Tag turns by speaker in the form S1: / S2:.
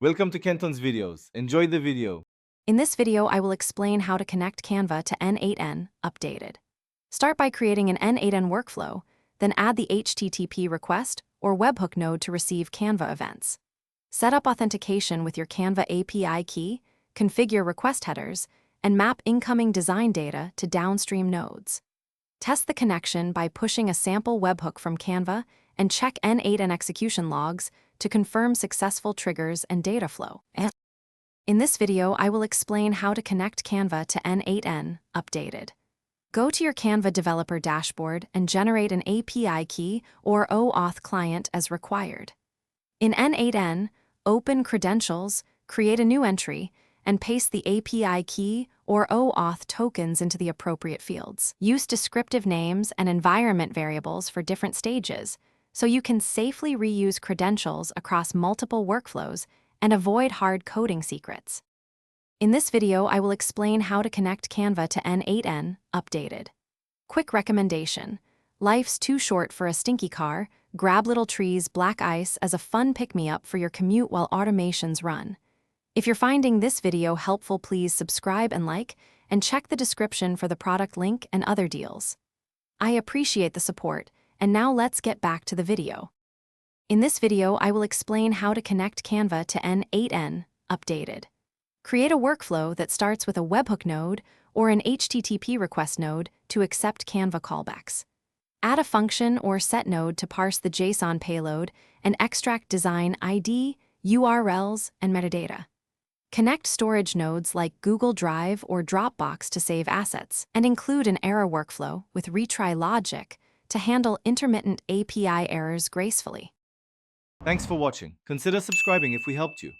S1: Welcome to Kenton's videos. Enjoy the video.
S2: In this video, I will explain how to connect Canva to N8N updated. Start by creating an N8N workflow, then add the HTTP request or webhook node to receive Canva events. Set up authentication with your Canva API key, configure request headers, and map incoming design data to downstream nodes. Test the connection by pushing a sample webhook from Canva and check N8N execution logs to confirm successful triggers and data flow. In this video, I will explain how to connect Canva to N8N updated. Go to your Canva developer dashboard and generate an API key or OAuth client as required. In N8N, open Credentials, create a new entry, and paste the API key or OAuth tokens into the appropriate fields. Use descriptive names and environment variables for different stages, so you can safely reuse credentials across multiple workflows and avoid hard coding secrets. In this video, I will explain how to connect Canva to N8N updated. Quick recommendation: life's too short for a stinky car. Grab Little Tree's Black Ice as a fun pick-me-up for your commute while automations run. If you're finding this video helpful, please subscribe and like, and check the description for the product link and other deals. I appreciate the support, and now let's get back to the video. In this video, I will explain how to connect Canva to N8N updated. Create a workflow that starts with a webhook node or an HTTP request node to accept Canva callbacks. Add a function or set node to parse the JSON payload and extract design ID, URLs, and metadata. Connect storage nodes like Google Drive or Dropbox to save assets, and include an error workflow with retry logic to handle intermittent API errors gracefully.
S1: Thanks for watching. Consider subscribing if we helped you.